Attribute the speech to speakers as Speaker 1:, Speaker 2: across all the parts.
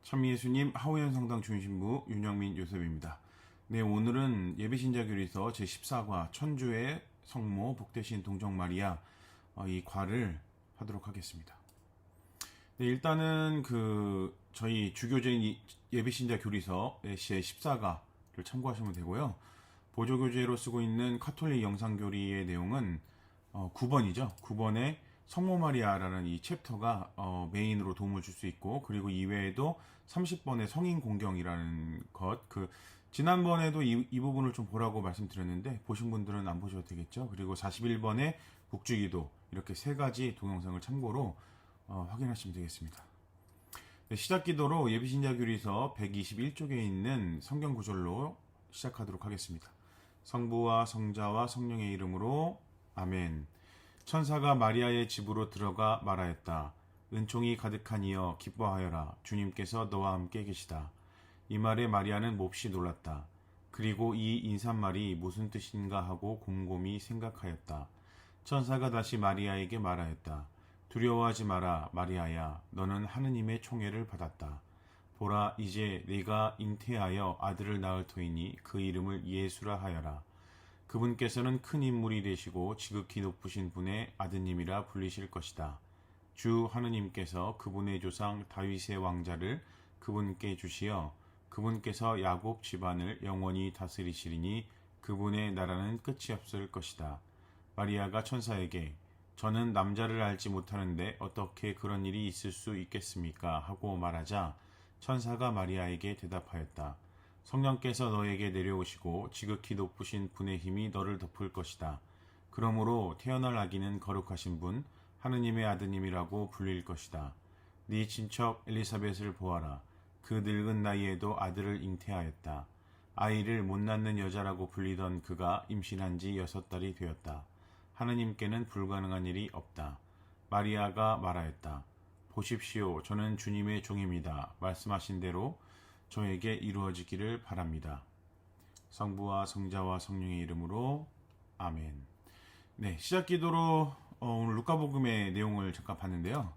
Speaker 1: 참미예수님 하우현 성당 주임신부 윤영민 요셉입니다. 네, 오늘은 예비신자교리서 제14과 천주의 성모 복되신 동정 마리아 이 과를 하도록 하겠습니다. 네, 일단은 저희 주교제인 예비신자교리서 제14가를 참고하시면 되고요. 보조교재로 쓰고 있는 카톨릭 영상교리의 내용은 9번이죠. 9번에 성모 마리아라는 이 챕터가 메인으로 도움을 줄 수 있고, 그리고 이외에도 30번의 성인 공경이라는 것, 지난번에도 이 부분을 좀 보라고 말씀드렸는데 보신 분들은 안 보셔도 되겠죠. 그리고 41번의 국주기도, 이렇게 세 가지 동영상을 참고로 확인하시면 되겠습니다. 네, 시작 기도로 예비신자교리서 121쪽에 있는 성경 구절로 시작하도록 하겠습니다. 성부와 성자와 성령의 이름으로 아멘. 천사가 마리아의 집으로 들어가 말하였다. 은총이 가득한 이여 기뻐하여라. 주님께서 너와 함께 계시다. 이 말에 마리아는 몹시 놀랐다. 그리고 이 인사말이 무슨 뜻인가 하고 곰곰이 생각하였다. 천사가 다시 마리아에게 말하였다. 두려워하지 마라, 마리아야. 너는 하느님의 총애를 받았다. 보라, 이제 네가 잉태하여 아들을 낳을 터이니 그 이름을 예수라 하여라. 그분께서는 큰 인물이 되시고 지극히 높으신 분의 아드님이라 불리실 것이다. 주 하느님께서 그분의 조상 다윗의 왕자를 그분께 주시어 그분께서 야곱 집안을 영원히 다스리시리니 그분의 나라는 끝이 없을 것이다. 마리아가 천사에게 저는 남자를 알지 못하는데 어떻게 그런 일이 있을 수 있겠습니까? 하고 말하자 천사가 마리아에게 대답하였다. 성령께서 너에게 내려오시고 지극히 높으신 분의 힘이 너를 덮을 것이다. 그러므로 태어날 아기는 거룩하신 분, 하느님의 아드님이라고 불릴 것이다. 네 친척 엘리사벳을 보아라. 그 늙은 나이에도 아들을 잉태하였다. 아이를 못 낳는 여자라고 불리던 그가 임신한 지 6달이 되었다. 하느님께는 불가능한 일이 없다. 마리아가 말하였다. 보십시오. 저는 주님의 종입니다. 말씀하신 대로 저에게 이루어지기를 바랍니다. 성부와 성자와 성령의 이름으로 아멘. 네, 시작 기도로 오늘 루카복음의 내용을 잠깐 봤는데요.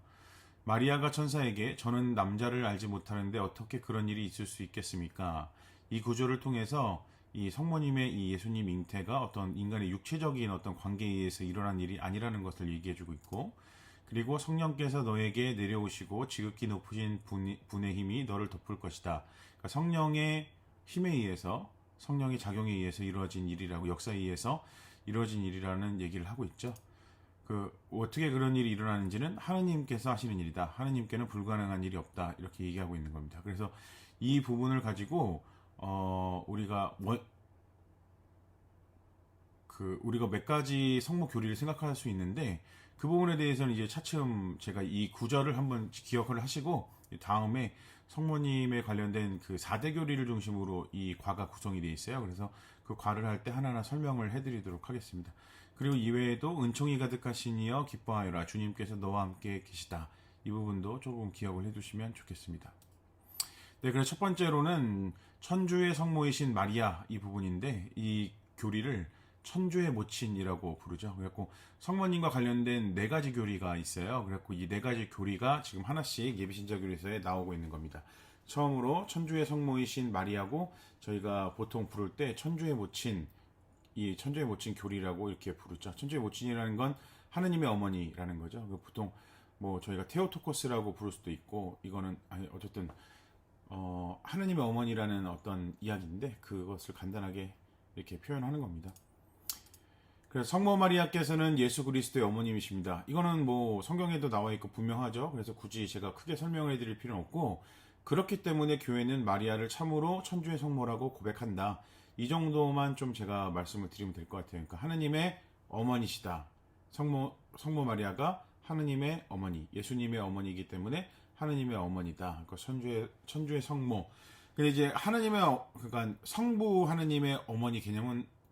Speaker 1: 마리아가 천사에게 저는 남자를 알지 못하는데 어떻게 그런 일이 있을 수 있겠습니까? 이 구조를 통해서 이 성모님의 이 예수님 잉태가 어떤 인간의 육체적인 어떤 관계에 의해서 일어난 일이 아니라는 것을 얘기해주고 있고, 그리고 성령께서 너에게 내려오시고 지극히 높으신 분의 힘이 너를 덮을 것이다. 그러니까 성령의 힘에 의해서, 성령의 작용에 의해서 이루어진 일이라고, 역사에 의해서 이루어진 일이라는 얘기를 하고 있죠. 어떻게 그런 일이 일어나는지는 하느님께서 하시는 일이다. 하느님께는 불가능한 일이 없다. 이렇게 얘기하고 있는 겁니다. 그래서 이 부분을 가지고 우리가 우리가 몇 가지 성모 교리를 생각할 수 있는데, 그 부분에 대해서는 이제 차츰 제가 이 구절을 한번 기억을 하시고 다음에 성모님에 관련된 그 4대 교리를 중심으로 이 과가 구성이 되어 있어요. 그래서 그 과를 할 때 하나하나 설명을 해드리도록 하겠습니다. 그리고 이외에도 은총이 가득하시니여 기뻐하여라. 주님께서 너와 함께 계시다. 이 부분도 조금 기억을 해두시면 좋겠습니다. 네, 그래서 첫 번째로는 천주의 성모이신 마리아 이 부분인데, 이 교리를 천주의 모친이라고 부르죠. 그래갖고 성모님과 관련된 4가지 교리가 있어요. 그래갖고 이 4가지 교리가 지금 하나씩 예비신자 교리서에 나오고 있는 겁니다. 처음으로 천주의 성모이신 마리아고, 저희가 보통 부를 때 천주의 모친, 이 천주의 모친 교리라고 이렇게 부르죠. 천주의 모친이라는 건 하느님의 어머니라는 거죠. 보통 뭐 저희가 테오토코스라고 부를 수도 있고, 이거는 어쨌든 하느님의 어머니라는 어떤 이야기인데, 그것을 간단하게 이렇게 표현하는 겁니다. 그래서 성모 마리아께서는 예수 그리스도의 어머님이십니다. 이거는 뭐 성경에도 나와 있고 분명하죠. 그래서 굳이 제가 크게 설명을 해드릴 필요는 없고, 그렇기 때문에 교회는 마리아를 참으로 천주의 성모라고 고백한다. 이 정도만 좀 제가 말씀을 드리면 될 것 같아요. 그러니까 하느님의 어머니시다. 성모 마리아가 하느님의 어머니, 예수님의 어머니이기 때문에 하느님의 어머니다. 그러니까 천주의 성모. 근데 이제 그러니까 성부 하느님의 어머니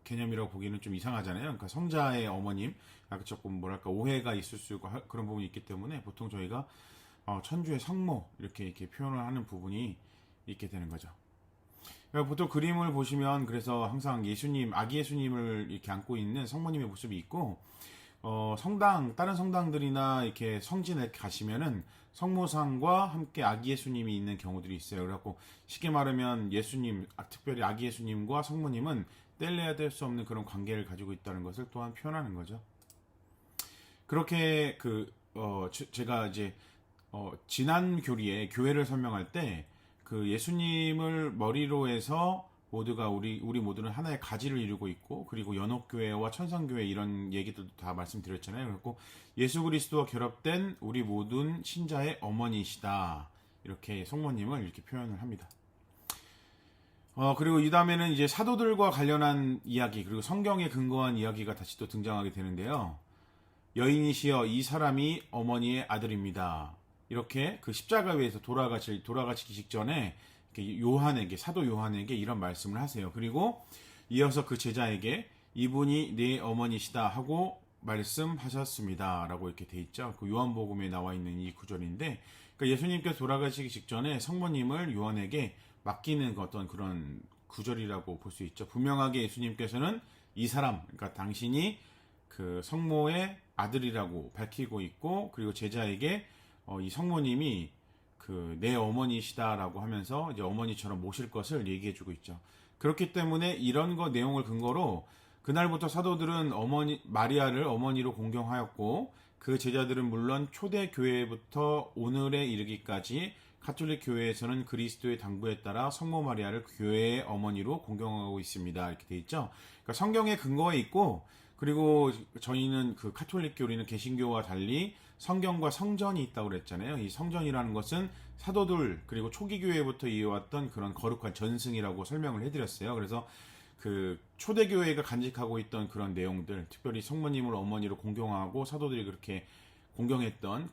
Speaker 1: 개념이라고 보기는 좀 이상하잖아요. 그러니까 성자의 어머님, 약간 조금 뭐랄까 오해가 있을 수 있고 그런 부분이 있기 때문에 보통 저희가 천주의 성모 이렇게 표현을 하는 부분이 있게 되는 거죠. 그러니까 보통 그림을 보시면 그래서 항상 아기 예수님을 이렇게 안고 있는 성모님의 모습이 있고, 다른 성당들이나 이렇게 성진에 가시면은 성모상과 함께 아기 예수님이 있는 경우들이 있어요. 그래갖고 쉽게 말하면 예수님, 특별히 아기 예수님과 성모님은 뗄래야 뗄 수 없는 그런 관계를 가지고 있다는 것을 또한 표현하는 거죠. 그렇게 제가 이제 지난 교리에 교회를 설명할 때 그 예수님을 머리로 해서 모두가 우리 모두는 하나의 가지를 이루고 있고, 그리고 연옥교회와 천상교회 이런 얘기들도 다 말씀드렸잖아요. 그리고 예수 그리스도와 결합된 우리 모든 신자의 어머니시다, 이렇게 성모님을 이렇게 표현을 합니다. 그리고 이 다음에는 이제 사도들과 관련한 이야기, 그리고 성경에 근거한 이야기가 다시 또 등장하게 되는데요. 여인이시여 이 사람이 어머니의 아들입니다. 이렇게 그 십자가 위에서 돌아가시기 직전에 사도 요한에게 이런 말씀을 하세요. 그리고 이어서 그 제자에게 이분이 네 어머니시다 하고 말씀하셨습니다 라고 이렇게 돼 있죠. 그 요한복음에 나와 있는 이 구절인데, 그러니까 예수님께서 돌아가시기 직전에 성모님을 요한에게 맡기는 어떤 그런 구절이라고 볼 수 있죠. 분명하게 예수님께서는 이 사람, 그러니까 당신이 그 성모의 아들이라고 밝히고 있고, 그리고 제자에게 이 성모님이 그 내 어머니시다라고 하면서 이제 어머니처럼 모실 것을 얘기해주고 있죠. 그렇기 때문에 이런 내용을 근거로 그날부터 사도들은 마리아를 어머니로 공경하였고, 그 제자들은 물론 초대 교회부터 오늘에 이르기까지 가톨릭 교회에서는 그리스도의 당부에 따라 성모 마리아를 교회의 어머니로 공경하고 있습니다. 이렇게 돼 있죠. 그러니까 성경에 근거가 있고, 그리고 저희는 그 가톨릭 교리는 개신교와 달리 성경과 성전이 있다고 그랬잖아요. 이 성전이라는 것은 사도들 그리고 초기 교회부터 이어왔던 그런 거룩한 전승이라고 설명을 해드렸어요. 그래서 그 초대교회가 간직하고 있던 그런 내용들, 특별히 성모님을 어머니로 공경하고 사도들이 그렇게 공경했던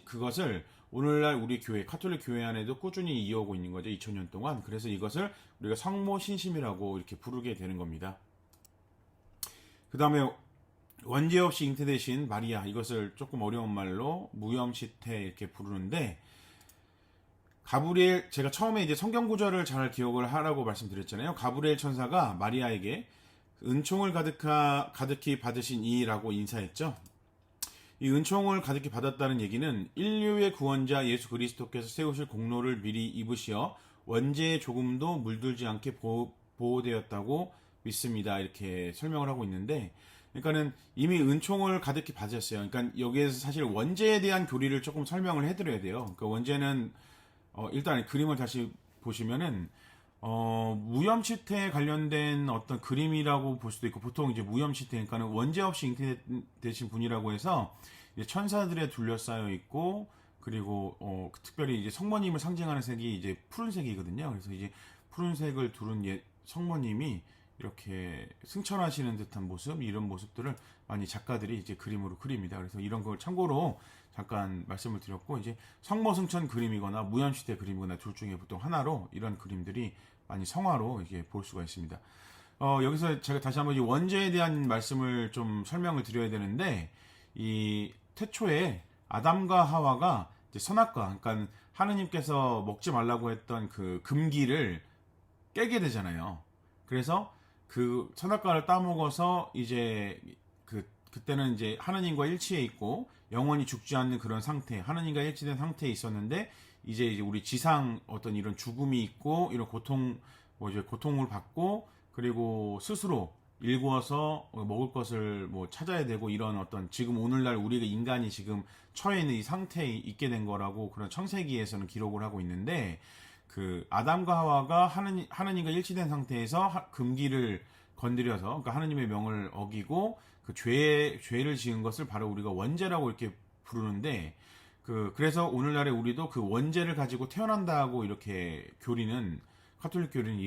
Speaker 1: 그것을 오늘날 우리 교회, 가톨릭 교회 안에도 꾸준히 이어오고 있는 거죠. 2000년 동안. 그래서 이것을 우리가 성모 신심이라고 이렇게 부르게 되는 겁니다. 그 다음에 원죄 없이 잉태되신 마리아, 이것을 조금 어려운 말로 무염시태 이렇게 부르는데, 가브리엘, 제가 처음에 이제 성경 구절을 잘 기억을 하라고 말씀드렸잖아요. 가브리엘 천사가 마리아에게 은총을 가득히 받으신 이라고 인사했죠. 이 은총을 가득히 받았다는 얘기는 인류의 구원자 예수 그리스도께서 세우실 공로를 미리 입으시어 원죄에 조금도 물들지 않게 보호되었다고 믿습니다. 이렇게 설명을 하고 있는데, 그러니까는 이미 은총을 가득히 받으셨어요. 그러니까 여기에서 사실 원죄에 대한 교리를 조금 설명을 해드려야 돼요. 그러니까 원죄는 일단 그림을 다시 보시면은 무염시태에 관련된 어떤 그림이라고 볼 수도 있고, 보통 이제 무염시태, 그러니까는 원죄 없이 잉태되신 분이라고 해서 이제 천사들에 둘러싸여 있고, 그리고 특별히 이제 성모님을 상징하는 색이 이제 푸른색이거든요. 그래서 이제 푸른색을 두른 성모님이 이렇게 승천하시는 듯한 모습, 이런 모습들을 많이 작가들이 이제 그림으로 그립니다. 그래서 이런 걸 참고로 잠깐 말씀을 드렸고, 이제 성모 승천 그림이거나 무염시대 그림이거나 둘 중에 보통 하나로 이런 그림들이 많이 성화로 이게 볼 수가 있습니다. 여기서 제가 다시 한번 이 원죄에 대한 말씀을 좀 설명을 드려야 되는데, 이 태초에 아담과 하와가 이제 선악과, 그러니까 하느님께서 먹지 말라고 했던 그 금기를 깨게 되잖아요. 그래서 그 선악과를 따먹어서 이제 그때는 이제 하느님과 일치해 있고 영원히 죽지 않는 그런 상태, 하느님과 일치된 상태에 있었는데, 이제 우리 지상 어떤 이런 죽음이 있고 이런 고통을 받고, 그리고 스스로 일구어서 먹을 것을 찾아야 되고, 이런 어떤 지금 오늘날 우리가 인간이 지금 처해 있는 이 상태에 있게 된 거라고 그런 청세기에서는 기록을 하고 있는데, 그 아담과 하와가 하느님과 일치된 상태에서 금기를 건드려서, 그러니까 하느님의 명을 어기고 그 죄를 지은 것을 바로 우리가 원죄라고 이렇게 부르는데, 그래서 오늘날에 우리도 그 원죄를 가지고 태어난다고 이렇게 가톨릭 교리는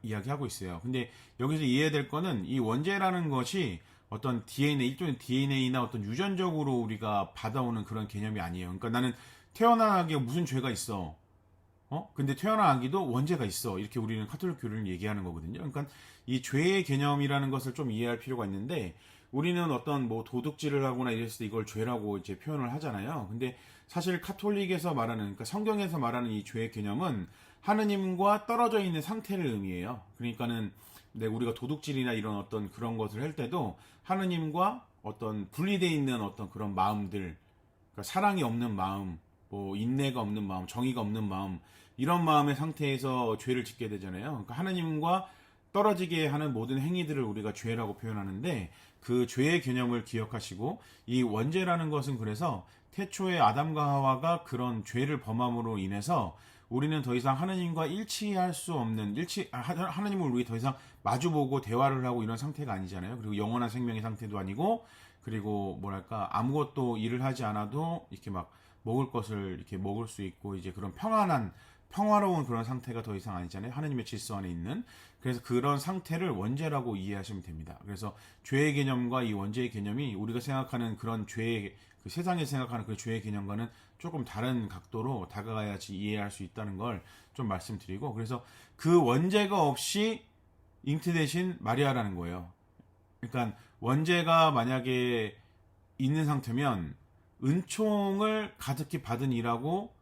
Speaker 1: 이야기하고 있어요. 근데 여기서 이해해야 될 거는, 이 원죄라는 것이 어떤 일종의 DNA나 어떤 유전적으로 우리가 받아오는 그런 개념이 아니에요. 그러니까 나는 태어나기에 무슨 죄가 있어. 근데 태어난 아기도 원죄가 있어. 이렇게 우리는 가톨릭 교리를 얘기하는 거거든요. 그러니까 이 죄의 개념이라는 것을 좀 이해할 필요가 있는데, 우리는 어떤 도둑질을 하거나 이랬을 때 이걸 죄라고 이제 표현을 하잖아요. 근데 사실 가톨릭에서 말하는, 그러니까 성경에서 말하는 이 죄의 개념은 하느님과 떨어져 있는 상태를 의미해요. 그러니까는 우리가 도둑질이나 이런 어떤 그런 것을 할 때도 하느님과 어떤 분리되어 있는 어떤 그런 마음들, 그러니까 사랑이 없는 마음, 뭐 인내가 없는 마음, 정의가 없는 마음, 이런 마음의 상태에서 죄를 짓게 되잖아요. 그러니까 하나님과 떨어지게 하는 모든 행위들을 우리가 죄라고 표현하는데, 그 죄의 개념을 기억하시고, 이 원죄라는 것은 그래서 태초에 아담과 하와가 그런 죄를 범함으로 인해서 우리는 더 이상 하나님과 일치할 수 없는, 하나님을 우리 더 이상 마주보고 대화를 하고 이런 상태가 아니잖아요. 그리고 영원한 생명의 상태도 아니고, 그리고 뭐랄까 아무것도 일을 하지 않아도 이렇게 막 먹을 것을 이렇게 먹을 수 있고, 이제 그런 평화로운 그런 상태가 더 이상 아니잖아요. 하나님의 질서 안에 있는. 그래서 그런 상태를 원죄라고 이해하시면 됩니다. 그래서 죄의 개념과 이 원죄의 개념이 우리가 생각하는 그런 죄의, 그 세상에 생각하는 그 죄의 개념과는 조금 다른 각도로 다가가야지 이해할 수 있다는 걸 좀 말씀드리고, 그래서 그 원죄가 없이 잉태되신 마리아라는 거예요. 그러니까 원죄가 만약에 있는 상태면 은총을 가득히 받은 이라고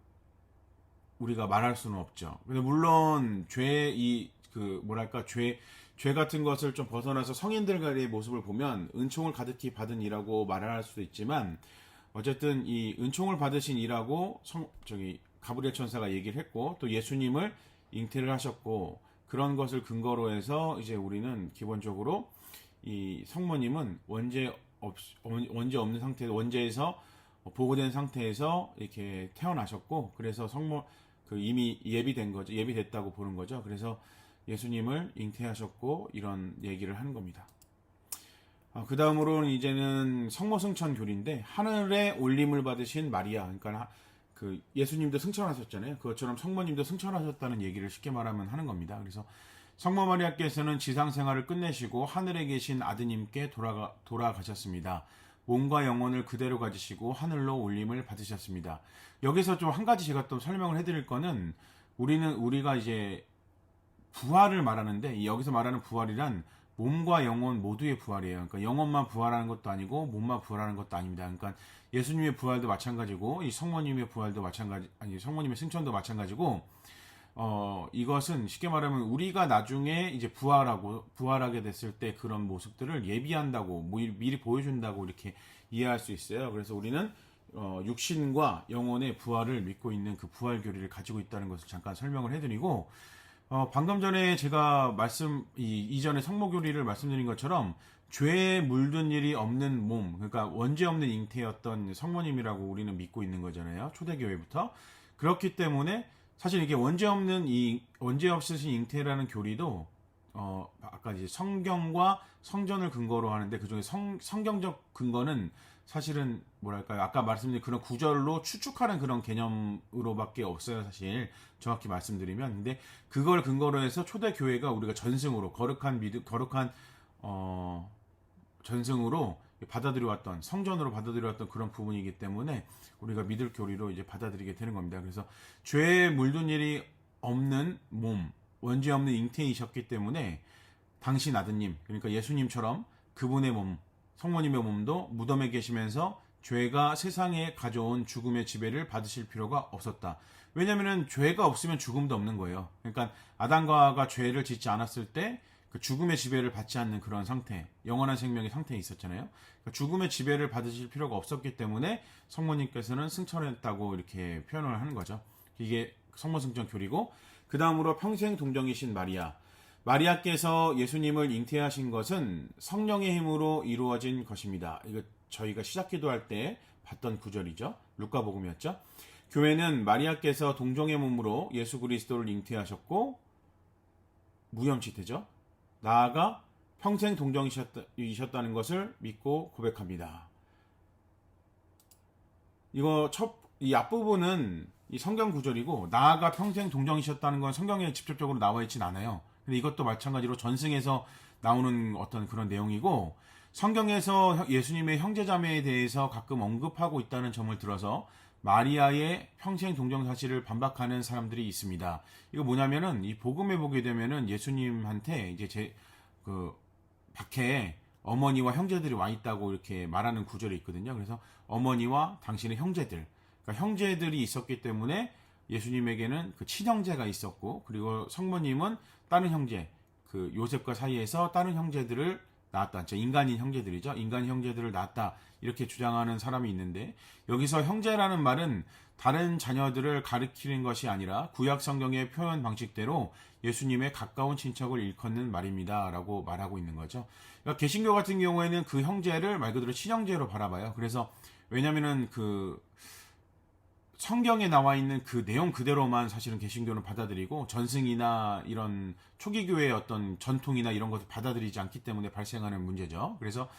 Speaker 1: 우리가 말할 수는 없죠. 근데 물론 죄 같은 것을 좀 벗어나서 성인들과의 모습을 보면 은총을 가득히 받은 이라고 말할 수도 있지만, 어쨌든 이 은총을 받으신 이라고 가브리엘 천사가 얘기를 했고, 또 예수님을 잉태를 하셨고, 그런 것을 근거로 해서 이제 우리는 기본적으로 이 성모님은 원죄 없는 원죄에서 보호된 상태에서 이렇게 태어나셨고, 그래서 이미 예비된 거죠. 예비됐다고 보는 거죠. 그래서 예수님을 잉태하셨고, 이런 얘기를 하는 겁니다. 그 다음으로는 이제는 성모승천 교리인데, 하늘에 올림을 받으신 마리아, 그러니까 그 예수님도 승천하셨잖아요. 그것처럼 성모님도 승천하셨다는 얘기를 쉽게 말하면 하는 겁니다. 그래서 성모 마리아께서는 지상 생활을 끝내시고 하늘에 계신 아드님께 돌아가셨습니다. 몸과 영혼을 그대로 가지시고 하늘로 올림을 받으셨습니다. 여기서 좀 한 가지 제가 또 설명을 해드릴 거는, 우리가 이제 부활을 말하는데, 여기서 말하는 부활이란 몸과 영혼 모두의 부활이에요. 그러니까 영혼만 부활하는 것도 아니고 몸만 부활하는 것도 아닙니다. 그러니까 예수님의 부활도 마찬가지고, 이 성모님의 부활도 성모님의 승천도 마찬가지고, 이것은 쉽게 말하면 우리가 나중에 이제 부활하게 됐을 때 그런 모습들을 예비한다고, 미리 보여준다고 이렇게 이해할 수 있어요. 그래서 우리는 육신과 영혼의 부활을 믿고 있는 그 부활 교리를 가지고 있다는 것을 잠깐 설명을 해드리고, 방금 전에 제가 이전에 성모교리를 말씀드린 것처럼 죄에 물든 일이 없는 몸, 그러니까 원죄 없는 잉태였던 성모님이라고 우리는 믿고 있는 거잖아요. 초대교회부터. 그렇기 때문에 사실 이게 원죄 없으신 잉태라는 교리도 아까 이제 성경과 성전을 근거로 하는데, 그중에 성경적 근거는 사실은 뭐랄까요, 아까 말씀드린 그런 구절로 추측하는 그런 개념으로밖에 없어요. 사실 정확히 말씀드리면. 근데 그걸 근거로 해서 초대교회가 우리가 전승으로 거룩한 전승으로 받아들여왔던, 성전으로 받아들여왔던 그런 부분이기 때문에 우리가 믿을 교리로 이제 받아들이게 되는 겁니다. 그래서 죄에 물든 일이 없는 몸, 원죄 없는 잉태이셨기 때문에 당신 아드님, 그러니까 예수님처럼 그분의 몸, 성모님의 몸도 무덤에 계시면서 죄가 세상에 가져온 죽음의 지배를 받으실 필요가 없었다. 왜냐하면 죄가 없으면 죽음도 없는 거예요. 그러니까 아담과 하와가 죄를 짓지 않았을 때 그 죽음의 지배를 받지 않는 그런 상태, 영원한 생명의 상태에 있었잖아요. 그러니까 죽음의 지배를 받으실 필요가 없었기 때문에 성모님께서는 승천했다고 이렇게 표현을 하는 거죠. 이게 성모승천 교리고, 그 다음으로 평생 동정이신 마리아께서 예수님을 잉태하신 것은 성령의 힘으로 이루어진 것입니다. 이거 저희가 시작기도할 때 봤던 구절이죠. 루카복음이었죠. 교회는 마리아께서 동정의 몸으로 예수 그리스도를 잉태하셨고 무염치태죠. 나아가 평생 동정이셨다는 것을 믿고 고백합니다. 이 앞부분은 이 성경 구절이고, 나아가 평생 동정이셨다는 건 성경에 직접적으로 나와 있진 않아요. 근데 이것도 마찬가지로 전승에서 나오는 어떤 그런 내용이고, 성경에서 예수님의 형제자매에 대해서 가끔 언급하고 있다는 점을 들어서 마리아의 평생 동정 사실을 반박하는 사람들이 있습니다. 이거 뭐냐면은, 이 복음에 보게 되면은 예수님한테 이제 밖에 어머니와 형제들이 와 있다고 이렇게 말하는 구절이 있거든요. 그래서 어머니와 당신의 형제들, 그러니까 형제들이 있었기 때문에 예수님에게는 그 친형제가 있었고, 그리고 성모님은 다른 형제, 그 요셉과 사이에서 다른 형제들을 낳았다. 인간인 형제들이죠. 인간 형제들을 낳았다. 이렇게 주장하는 사람이 있는데, 여기서 형제라는 말은 다른 자녀들을 가리키는 것이 아니라 구약 성경의 표현 방식대로 예수님의 가까운 친척을 일컫는 말입니다. 라고 말하고 있는 거죠. 그러니까 개신교 같은 경우에는 그 형제를 말 그대로 친형제로 바라봐요. 그래서 왜냐면은 그 성경에 나와 있는 그 내용 그대로만 사실은 개신교는 받아들이고 전승이나 이런 초기 교회의 어떤 전통이나 이런 것을 받아들이지 않기 때문에 발생하는 문제죠. 그래서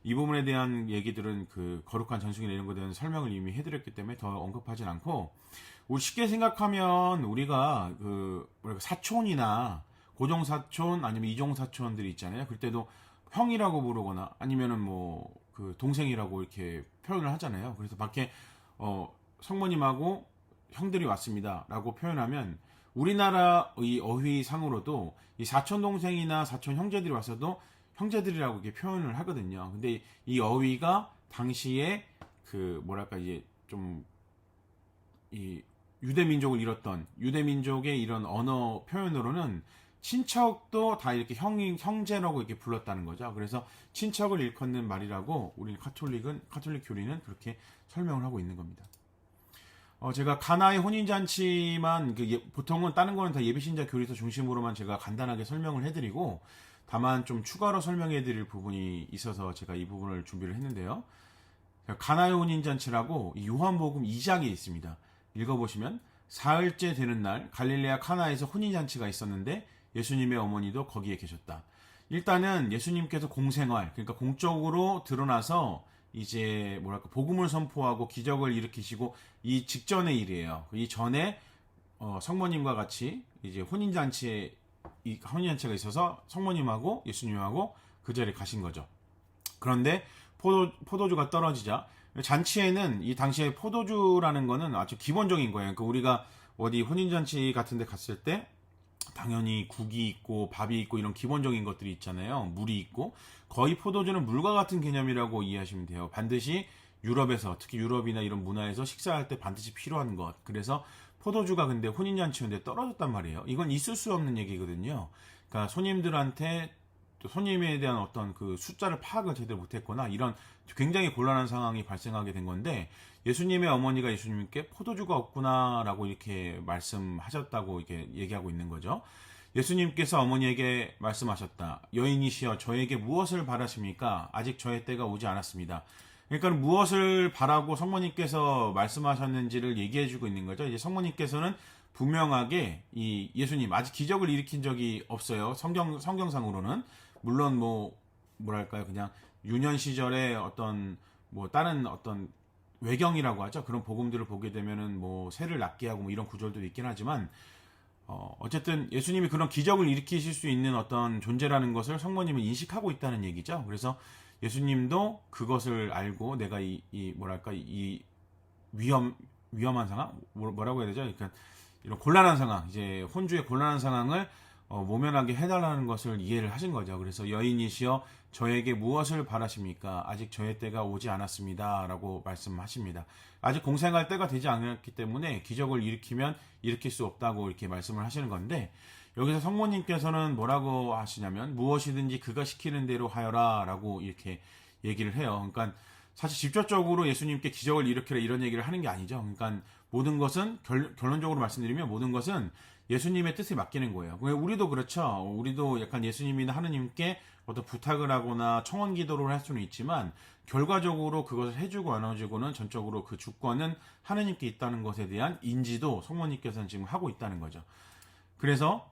Speaker 1: 이 부분에 대한 얘기들은 그 거룩한 전승이나 이런 것에 대한 설명을 이미 해드렸기 때문에 더 언급하진 않고, 우리 쉽게 생각하면 우리가 그 사촌이나 고종사촌 아니면 이종사촌들이 있잖아요. 그때도 형이라고 부르거나 아니면은 뭐 그 동생이라고 이렇게 표현을 하잖아요. 그래서 밖에 성모님하고 형들이 왔습니다 라고 표현하면 우리나라의 어휘상으로도 이 사촌 동생이나 사촌 형제들이 왔어도 형제들이라고 이렇게 표현을 하거든요. 근데 이 어휘가 당시에 그 뭐랄까 이제 좀 이 유대민족을 잃었던 유대민족의 이런 언어 표현으로는 친척도 다 이렇게 형제라고 이렇게 불렀다는 거죠. 그래서 친척을 일컫는 말이라고 우리 카톨릭 교리는 그렇게 설명을 하고 있는 겁니다. 제가 가나의 혼인잔치만 보통은 다른 거는 다 예비신자 교리서 중심으로만 제가 간단하게 설명을 해드리고, 다만 좀 추가로 설명해드릴 부분이 있어서 제가 이 부분을 준비를 했는데요. 가나의 혼인잔치라고 요한복음 2장에 있습니다. 읽어보시면 사흘째 되는 날 갈릴레아 카나에서 혼인잔치가 있었는데 예수님의 어머니도 거기에 계셨다. 일단은 예수님께서 공생활, 그러니까 공적으로 드러나서 이제 뭐랄까 복음을 선포하고 기적을 일으키시고 이 직전의 일이에요. 이 전에 성모님과 같이 이제 혼인잔치가 있어서 성모님하고 예수님하고 그 자리에 가신 거죠. 그런데 포도주가 떨어지자, 잔치에는 이 당시에 포도주라는 거는 아주 기본적인 거예요. 그러니까 우리가 어디 혼인잔치 같은 데 갔을 때 당연히 국이 있고 밥이 있고 이런 기본적인 것들이 있잖아요. 물이 있고, 거의 포도주는 물과 같은 개념이라고 이해하시면 돼요. 반드시 유럽에서, 특히 유럽이나 이런 문화에서 식사할 때 반드시 필요한 것. 그래서 포도주가 근데 혼인잔치였는데 떨어졌단 말이에요. 이건 있을 수 없는 얘기거든요. 그러니까 손님들한테 또 손님에 대한 어떤 그 숫자를 파악을 제대로 못했거나 이런 굉장히 곤란한 상황이 발생하게 된 건데, 예수님의 어머니가 예수님께 포도주가 없구나라고 이렇게 말씀하셨다고 이렇게 얘기하고 있는 거죠. 예수님께서 어머니에게 말씀하셨다. 여인이시여 저에게 무엇을 바라십니까? 아직 저의 때가 오지 않았습니다. 그러니까 무엇을 바라고 성모님께서 말씀하셨는지를 얘기해주고 있는 거죠. 이제 성모님께서는 분명하게 이 예수님 아직 기적을 일으킨 적이 없어요. 성경상으로는. 물론 뭐랄까요, 그냥 유년 시절에 어떤 뭐 다른 어떤 외경이라고 하죠. 그런 복음들을 보게 되면은 뭐 새를 낳게 하고 뭐 이런 구절도 있긴 하지만 어쨌든 예수님이 그런 기적을 일으키실 수 있는 어떤 존재라는 것을 성모님은 인식하고 있다는 얘기죠. 그래서 예수님도 그것을 알고 내가 이 뭐랄까 이 위험한 상황 뭐라고 해야 되죠? 그러니까 이런 곤란한 상황, 이제 혼주의 곤란한 상황을 모면하게 해달라는 것을 이해를 하신 거죠. 그래서 여인이시여 저에게 무엇을 바라십니까? 아직 저의 때가 오지 않았습니다. 라고 말씀하십니다. 아직 공생할 때가 되지 않았기 때문에 기적을 일으킬 수 없다고 이렇게 말씀을 하시는 건데, 여기서 성모님께서는 뭐라고 하시냐면 무엇이든지 그가 시키는 대로 하여라 라고 이렇게 얘기를 해요. 그러니까 사실 직접적으로 예수님께 기적을 일으키라 이런 얘기를 하는 게 아니죠. 그러니까 모든 것은 결론적으로 말씀드리면 모든 것은 예수님의 뜻에 맡기는 거예요. 우리도 그렇죠. 우리도 약간 예수님이나 하느님께 어떤 부탁을 하거나 청원 기도를 할 수는 있지만 결과적으로 그것을 해주고 안 해주고는 전적으로 그 주권은 하느님께 있다는 것에 대한 인지도 성모님께서는 지금 하고 있다는 거죠. 그래서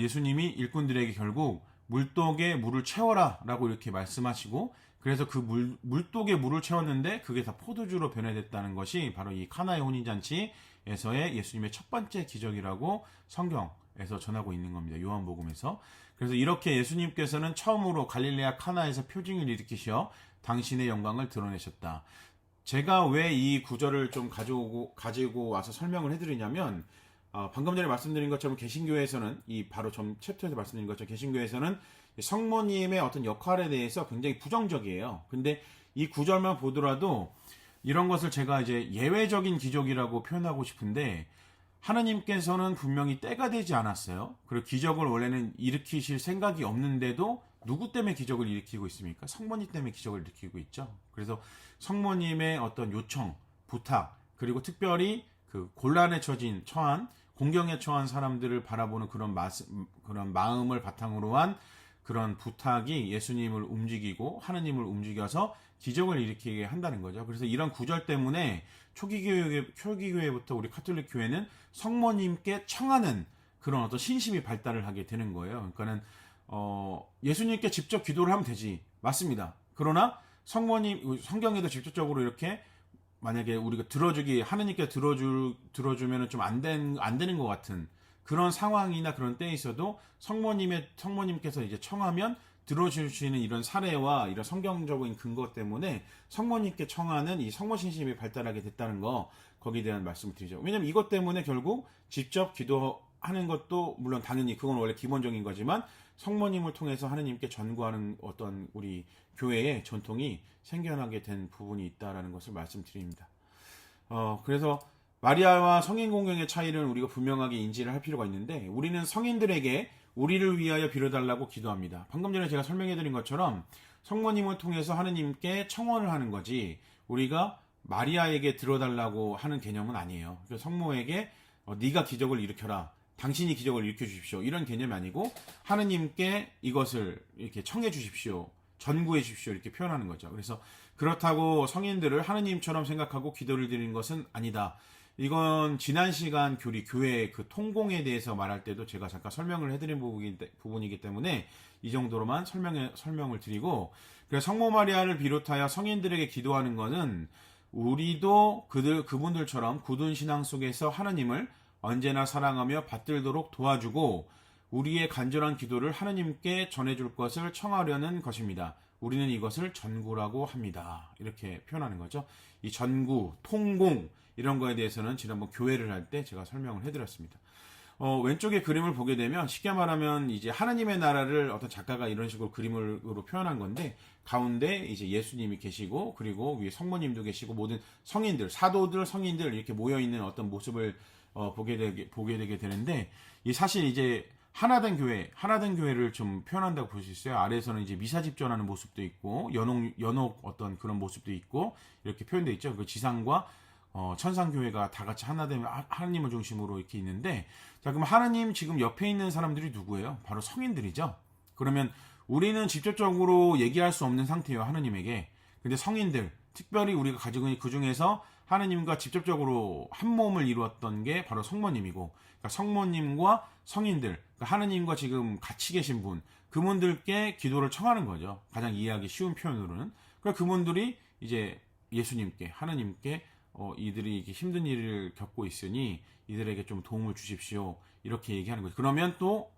Speaker 1: 예수님이 일꾼들에게 결국 물독에 물을 채워라 라고 이렇게 말씀하시고, 그래서 그 물독에 물을 채웠는데 그게 다 포도주로 변해됐다는 것이 바로 이 카나의 혼인잔치에서의 예수님의 첫 번째 기적이라고 성경에서 전하고 있는 겁니다. 요한복음에서. 그래서 이렇게 예수님께서는 처음으로 갈릴레아 카나에서 표징을 일으키시어 당신의 영광을 드러내셨다. 제가 왜 이 구절을 좀 가지고 와서 설명을 해드리냐면, 방금 전에 말씀드린 것처럼 개신교에서는 바로 전 챕터에서 말씀드린 것처럼 개신교에서는 성모님의 어떤 역할에 대해서 굉장히 부정적이에요. 근데 이 구절만 보더라도 이런 것을 제가 이제 예외적인 기적이라고 표현하고 싶은데, 하나님께서는 분명히 때가 되지 않았어요. 그리고 기적을 원래는 일으키실 생각이 없는데도 누구 때문에 기적을 일으키고 있습니까? 성모님 때문에 기적을 일으키고 있죠. 그래서 성모님의 어떤 요청, 부탁, 그리고 특별히 그 곤란에 처한 공경에 처한 사람들을 바라보는 그런 마음을 바탕으로 한 그런 부탁이 예수님을 움직이고 하느님을 움직여서 기적을 일으키게 한다는 거죠. 그래서 이런 구절 때문에 초기교회부터 우리 카톨릭 교회는 성모님께 청하는 그런 어떤 신심이 발달을 하게 되는 거예요. 그러니까는 예수님께 직접 기도를 하면 되지. 맞습니다. 그러나 성모님 성경에도 직접적으로 이렇게 만약에 우리가 하느님께 들어주면은 좀 안 되는 것 같은 그런 상황이나 그런 때에 있어도 성모님께서 이제 청하면 들어주시는 이런 사례와 이런 성경적인 근거 때문에 성모님께 청하는 이 성모 신심이 발달하게 됐다는 거, 거기에 대한 말씀을 드리죠. 왜냐면 이것 때문에 결국 직접 기도하는 것도 물론 당연히 그건 원래 기본적인 거지만 성모님을 통해서 하느님께 전구하는 어떤 우리 교회의 전통이 생겨나게 된 부분이 있다라는 것을 말씀드립니다. 그래서 마리아와 성인 공경의 차이를 우리가 분명하게 인지를 할 필요가 있는데, 우리는 성인들에게 우리를 위하여 빌어달라고 기도합니다. 방금 전에 제가 설명해드린 것처럼 성모님을 통해서 하느님께 청원을 하는 거지, 우리가 마리아에게 들어달라고 하는 개념은 아니에요. 그래서 성모에게 네가 기적을 일으켜라, 당신이 기적을 일으켜 주십시오, 이런 개념이 아니고 하느님께 이것을 이렇게 청해 주십시오, 전구해 주십시오, 이렇게 표현하는 거죠. 그래서 그렇다고 성인들을 하느님처럼 생각하고 기도를 드리는 것은 아니다. 이건 지난 시간 교회 그 통공에 대해서 말할 때도 제가 잠깐 설명을 해드린 부분이기 때문에 이 정도로만 설명을 드리고, 그래서 성모 마리아를 비롯하여 성인들에게 기도하는 것은 우리도 그분들처럼 굳은 신앙 속에서 하느님을 언제나 사랑하며 받들도록 도와주고 우리의 간절한 기도를 하느님께 전해줄 것을 청하려는 것입니다. 우리는 이것을 전구라고 합니다. 이렇게 표현하는 거죠. 이 전구, 통공 이런 거에 대해서는 지난번 교회를 할 때 제가 설명을 해드렸습니다. 왼쪽에 그림을 보게 되면 쉽게 말하면 이제 하나님의 나라를 어떤 작가가 이런 식으로 그림으로 표현한 건데, 가운데 이제 예수님이 계시고 그리고 위에 성모님도 계시고 모든 성인들, 사도들, 성인들 이렇게 모여 있는 어떤 모습을 보게 되게 되는데, 이 사실 이제 하나된 교회를 좀 표현한다고 볼 수 있어요. 아래에서는 이제 미사 집전하는 모습도 있고 연옥 어떤 그런 모습도 있고 이렇게 표현되어 있죠. 그 지상과 천상교회가 다 같이 하나되면 하나님을 중심으로 이렇게 있는데, 자, 그럼 하나님 지금 옆에 있는 사람들이 누구예요? 바로 성인들이죠. 그러면 우리는 직접적으로 얘기할 수 없는 상태예요, 하나님에게. 근데 성인들, 특별히 우리가 가지고 있는 그 중에서 하나님과 직접적으로 한 몸을 이루었던 게 바로 성모님이고, 그러니까 성모님과 성인들, 그러니까 하나님과 지금 같이 계신 분, 그분들께 기도를 청하는 거죠. 가장 이해하기 쉬운 표현으로는. 그러니까 그분들이 이제 예수님께, 하나님께 이들이 이렇게 힘든 일을 겪고 있으니 이들에게 좀 도움을 주십시오, 이렇게 얘기하는 거죠. 그러면 또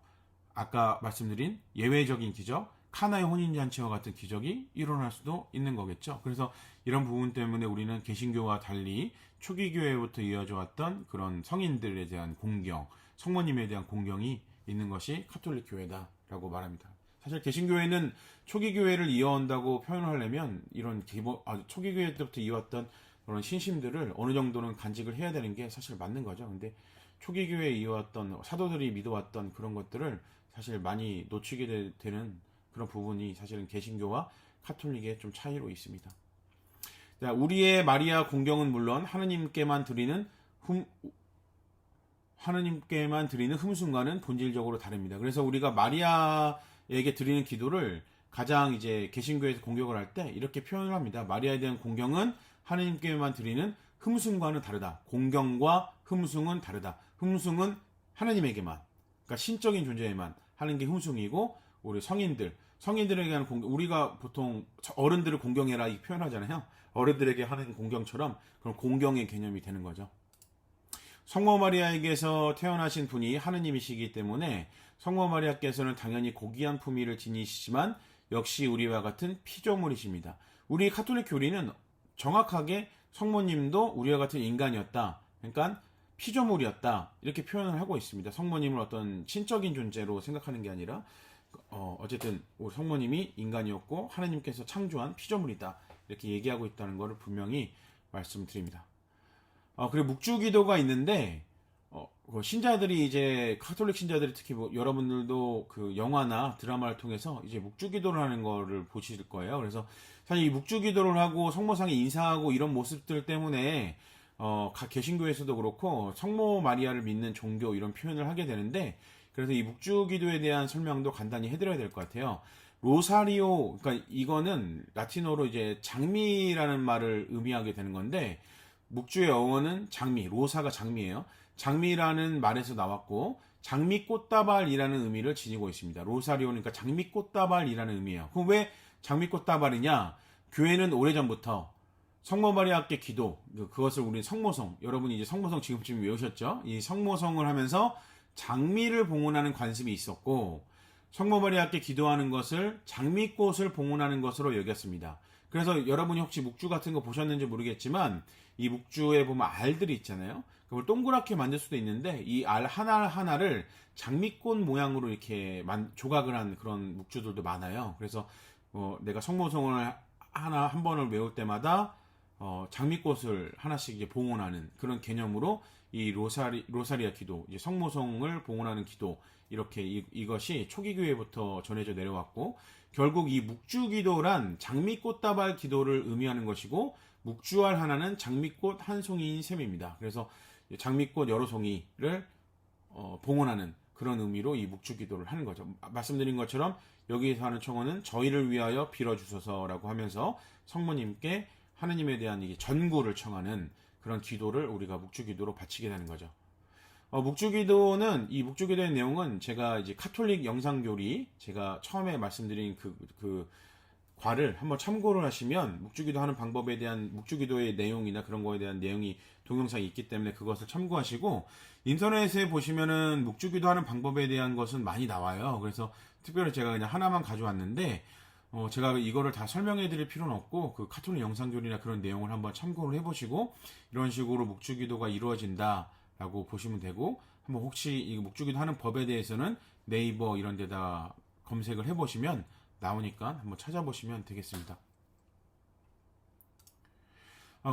Speaker 1: 아까 말씀드린 예외적인 기적, 카나의 혼인잔치와 같은 기적이 일어날 수도 있는 거겠죠. 그래서 이런 부분 때문에 우리는 개신교와 달리 초기 교회부터 이어져 왔던 그런 성인들에 대한 공경, 성모님에 대한 공경이 있는 것이 카톨릭 교회다라고 말합니다. 사실 개신교회는 초기 교회를 이어온다고 표현하려면 이런 초기 교회 때부터 이어왔던 그런 신심들을 어느 정도는 간직을 해야 되는 게 사실 맞는 거죠. 근데 초기 교회에 이어왔던 사도들이 믿어왔던 그런 것들을 사실 많이 놓치게 되는 그런 부분이 사실은 개신교와 카톨릭의 좀 차이로 있습니다. 자, 우리의 마리아 공경은 물론 하느님께만 드리는 흠순과는 본질적으로 다릅니다. 그래서 우리가 마리아에게 드리는 기도를 가장 이제 개신교에서 공격을 할 때 이렇게 표현을 합니다. 마리아에 대한 공경은 하느님께만 드리는 흠숭과는 다르다. 공경과 흠숭은 다르다. 흠숭은 하나님에게만, 그러니까 신적인 존재에만 하는 게 흠숭이고, 우리 성인들에게 하는 공경, 우리가 보통 어른들을 공경해라 이 표현하잖아요. 어른들에게 하는 공경처럼 그런 공경의 개념이 되는 거죠. 성모 마리아에게서 태어나신 분이 하느님이시기 때문에 성모 마리아께서는 당연히 고귀한 품위를 지니시지만 역시 우리와 같은 피조물이십니다. 우리 카톨릭 교리는 정확하게 성모님도 우리와 같은 인간이었다, 그러니까 피조물이었다, 이렇게 표현을 하고 있습니다. 성모님을 어떤 신적인 존재로 생각하는 게 아니라 어쨌든 우리 성모님이 인간이었고 하나님께서 창조한 피조물이다, 이렇게 얘기하고 있다는 것을 분명히 말씀드립니다. 그리고 묵주기도가 있는데 신자들이 이제 카톨릭 신자들이 특히 뭐 여러분들도 그 영화나 드라마를 통해서 이제 묵주기도를 하는 거를 보실 거예요. 그래서 사실 이 묵주기도를 하고 성모상에 인사하고 이런 모습들 때문에 각 개신교에서도 그렇고 성모 마리아를 믿는 종교 이런 표현을 하게 되는데, 그래서 이 묵주기도에 대한 설명도 간단히 해드려야 될 것 같아요. 로사리오, 그러니까 이거는 라틴어로 이제 장미라는 말을 의미하게 되는 건데, 묵주의 어원은 장미, 로사가 장미예요. 장미라는 말에서 나왔고 장미꽃다발이라는 의미를 지니고 있습니다. 로사리오니까 장미꽃다발이라는 의미예요. 그럼 왜 장미꽃다발이냐? 교회는 오래전부터 성모 마리아께 기도, 그것을 우리 성모성, 여러분이 이제 성모성 지금쯤 외우셨죠? 이 성모성을 하면서 장미를 봉헌하는 관습이 있었고, 성모 마리아께 기도하는 것을 장미꽃을 봉헌하는 것으로 여겼습니다. 그래서 여러분이 혹시 묵주 같은 거 보셨는지 모르겠지만 이 묵주에 보면 알들이 있잖아요. 그걸 동그랗게 만들 수도 있는데 이 알 하나하나를 장미꽃 모양으로 이렇게 조각을 한 그런 묵주들도 많아요. 그래서 내가 성모성을 한 번을 외울 때마다 장미꽃을 하나씩 이제 봉헌하는 그런 개념으로 이 로사리아 기도, 이제 성모성을 봉헌하는 기도, 이렇게 이것이 초기 교회부터 전해져 내려왔고, 결국 이 묵주기도란 장미꽃다발 기도를 의미하는 것이고, 묵주알 하나는 장미꽃 한 송이인 셈입니다. 그래서 장미꽃 여러 송이를 봉헌하는 그런 의미로 이 묵주기도를 하는 거죠. 말씀드린 것처럼 여기에서 하는 청원은 저희를 위하여 빌어주소서라고 하면서 성모님께 하느님에 대한 이 전구를 청하는 그런 기도를 우리가 묵주기도로 바치게 되는 거죠. 묵주기도는, 이 묵주기도의 내용은 제가 이제 카톨릭 영상교리, 제가 처음에 말씀드린 그 과를 한번 참고를 하시면 묵주기도 하는 방법에 대한 묵주기도의 내용이나 그런 거에 대한 내용이 동영상이 있기 때문에 그것을 참고하시고, 인터넷에 보시면은 묵주기도 하는 방법에 대한 것은 많이 나와요. 그래서 특별히 제가 그냥 하나만 가져왔는데, 제가 이거를 다 설명해 드릴 필요는 없고, 그 카톨릭 영상교리나 그런 내용을 한번 참고를 해보시고, 이런 식으로 묵주기도가 이루어진다 라고 보시면 되고, 한번 혹시 이 묵주기도 하는 법에 대해서는 네이버 이런 데다 검색을 해보시면 나오니까 한번 찾아보시면 되겠습니다.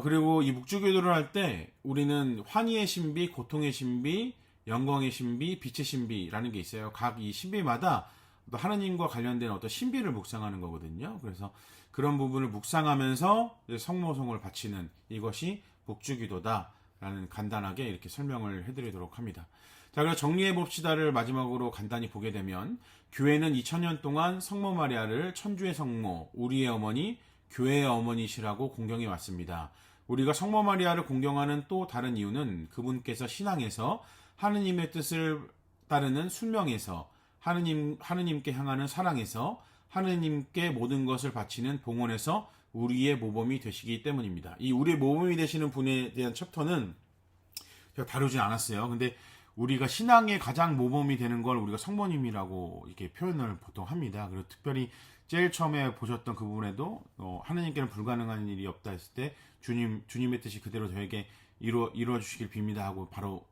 Speaker 1: 그리고 이 묵주기도를 할 때 우리는 환희의 신비, 고통의 신비, 영광의 신비, 빛의 신비라는 게 있어요. 각 이 신비마다 또 하나님과 관련된 어떤 신비를 묵상하는 거거든요. 그래서 그런 부분을 묵상하면서 성모성을 바치는 이것이 묵주기도다라는 간단하게 이렇게 설명을 해드리도록 합니다. 자, 그래서 정리해 봅시다를 마지막으로 간단히 보게 되면, 교회는 2000년 동안 성모 마리아를 천주의 성모, 우리의 어머니, 교회의 어머니시라고 공경해 왔습니다. 우리가 성모 마리아를 공경하는 또 다른 이유는 그분께서 신앙에서 하느님의 뜻을 따르는 순명에서, 하느님께 향하는 사랑에서, 하느님께 모든 것을 바치는 봉헌에서 우리의 모범이 되시기 때문입니다. 이 우리의 모범이 되시는 분에 대한 챕터는 제가 다루진 않았어요. 근데 우리가 신앙의 가장 모범이 되는 걸 우리가 성모님이라고 이렇게 표현을 보통 합니다. 그리고 특별히 제일 처음에 보셨던 그 부분에도 하느님께는 불가능한 일이 없다 했을 때 주님의 뜻이 그대로 저에게 이루어 주시길 빕니다 하고 바로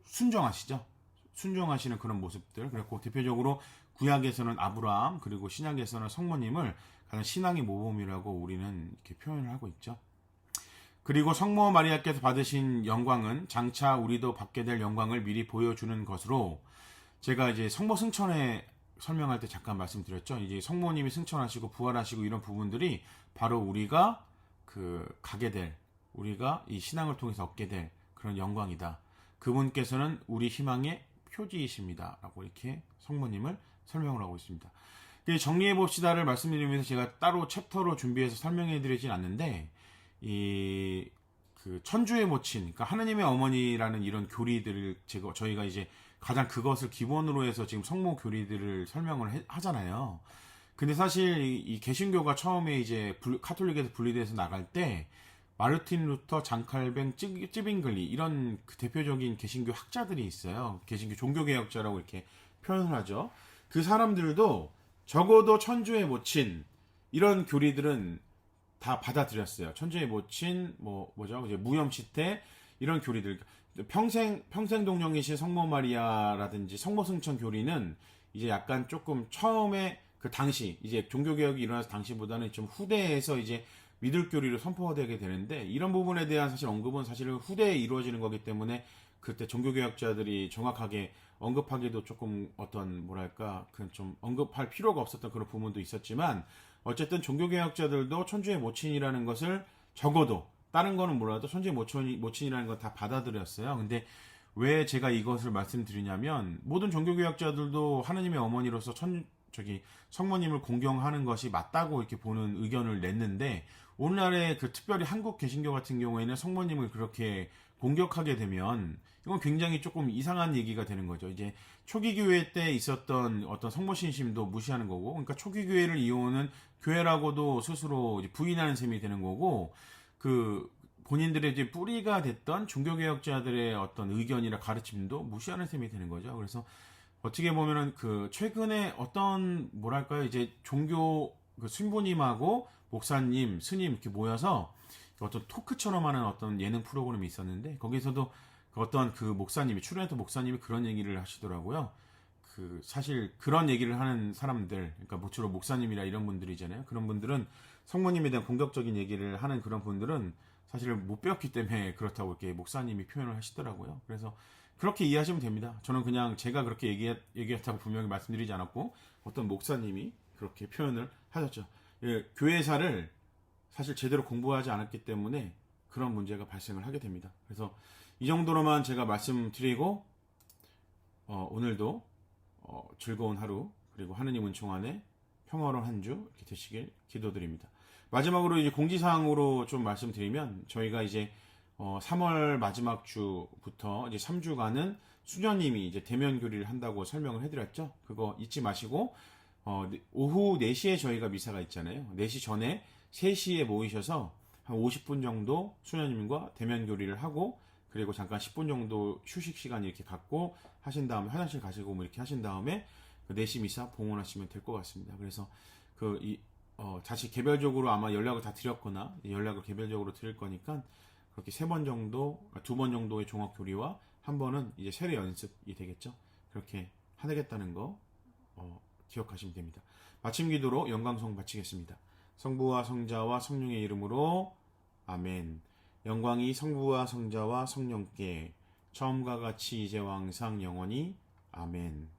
Speaker 1: 순종하시죠. 순종하시는 그런 모습들. 그리고 대표적으로 구약에서는 아브라함, 그리고 신약에서는 성모님을 가장 신앙의 모범이라고 우리는 이렇게 표현을 하고 있죠. 그리고 성모 마리아께서 받으신 영광은 장차 우리도 받게 될 영광을 미리 보여주는 것으로, 제가 이제 성모 승천에 설명할 때 잠깐 말씀드렸죠. 이제 성모님이 승천하시고 부활하시고 이런 부분들이 바로 우리가 가게 될, 우리가 이 신앙을 통해서 얻게 될 그런 영광이다. 그분께서는 우리 희망의 표지이십니다. 라고 이렇게 성모님을 설명을 하고 있습니다. 정리해 봅시다를 말씀드리면서 제가 따로 챕터로 준비해서 설명해 드리진 않는데, 그 천주의 모친, 그러니까 하느님의 어머니라는 이런 교리들을 저희가 이제 가장 그것을 기본으로 해서 지금 성모 교리들을 설명을 하잖아요. 근데 사실 이 개신교가 처음에 이제 카톨릭에서 분리돼서 나갈 때 마르틴 루터, 장칼뱅, 찌빙글리 이런 그 대표적인 개신교 학자들이 있어요. 개신교 종교개혁자라고 이렇게 표현을 하죠. 그 사람들도 적어도 천주의 모친 이런 교리들은 다 받아들였어요. 천주의 모친, 이제 무염시태 이런 교리들, 평생동령이신 성모 마리아라든지 성모승천 교리는 이제 약간 조금 처음에 그 당시 이제 종교개혁이 일어나서 당시보다는 좀 후대에서 이제 믿을 교리로 선포되게 되는데, 이런 부분에 대한 사실 언급은 사실은 후대에 이루어지는 거기 때문에 그때 종교개혁자들이 정확하게 언급하기도 조금 어떤 뭐랄까 그 좀 언급할 필요가 없었던 그런 부분도 있었지만 어쨌든 종교개혁자들도 천주의 모친이라는 것을 적어도 다른 거는 몰라도 천주의 모친이라는 건 다 받아들였어요. 근데 왜 제가 이것을 말씀드리냐면 모든 종교개혁자들도 하느님의 어머니로서 성모님을 공경하는 것이 맞다고 이렇게 보는 의견을 냈는데 오늘날에 그 특별히 한국 개신교 같은 경우에는 성모님을 그렇게 공격하게 되면 이건 굉장히 조금 이상한 얘기가 되는 거죠. 이제 초기 교회 때 있었던 어떤 성모 신심도 무시하는 거고, 그러니까 초기 교회를 이용하는 교회라고도 스스로 이제 부인하는 셈이 되는 거고, 그 본인들의 이제 뿌리가 됐던 종교개혁자들의 어떤 의견이나 가르침도 무시하는 셈이 되는 거죠. 그래서 어떻게 보면은 그 최근에 어떤 뭐랄까요 이제 종교 그 신부님하고 목사님, 스님 이렇게 모여서 어떤 토크처럼 하는 어떤 예능 프로그램이 있었는데 거기서도 어떤 그 목사님이 출연했던 목사님이 그런 얘기를 하시더라고요. 그 사실 그런 얘기를 하는 사람들, 그러니까 주로 목사님이라 이런 분들이잖아요. 그런 분들은 성모님에 대한 공격적인 얘기를 하는 그런 분들은 사실 못 배웠기 때문에 그렇다고 이렇게 목사님이 표현을 하시더라고요. 그래서 그렇게 이해하시면 됩니다. 저는 그냥 제가 그렇게 얘기했다고 분명히 말씀드리지 않았고 어떤 목사님이 그렇게 표현을 하셨죠. 예, 교회사를 사실 제대로 공부하지 않았기 때문에 그런 문제가 발생을 하게 됩니다. 그래서 이 정도로만 제가 말씀드리고 오늘도 즐거운 하루 그리고 하느님 은총 안에 평화로운 한 주 이렇게 되시길 기도드립니다. 마지막으로 이제 공지사항으로 좀 말씀드리면 저희가 이제 3월 마지막 주부터 이제 3주간은 수녀님이 이제 대면 교리를 한다고 설명을 해드렸죠. 그거 잊지 마시고 오후 4시에 저희가 미사가 있잖아요. 4시 전에 3시에 모이셔서 한 50분 정도 수녀님과 대면 교리를 하고 그리고 잠깐 10분 정도 휴식 시간 이렇게 갖고 하신 다음에 화장실 가시고 뭐 이렇게 하신 다음에 그 4시 미사 봉헌하시면 될 것 같습니다. 그래서 다시 개별적으로 아마 연락을 다 드렸거나 연락을 개별적으로 드릴 거니까 그렇게 3번 정도, 2번 정도의 종합 교리와 한 번은 이제 세례 연습이 되겠죠. 그렇게 하겠다는 거 기억하시면 됩니다. 마침 기도로 영광송 바치겠습니다. 성부와 성자와 성령의 이름으로 아멘. 영광이 성부와 성자와 성령께 처음과 같이 이제와 항상 영원히 아멘.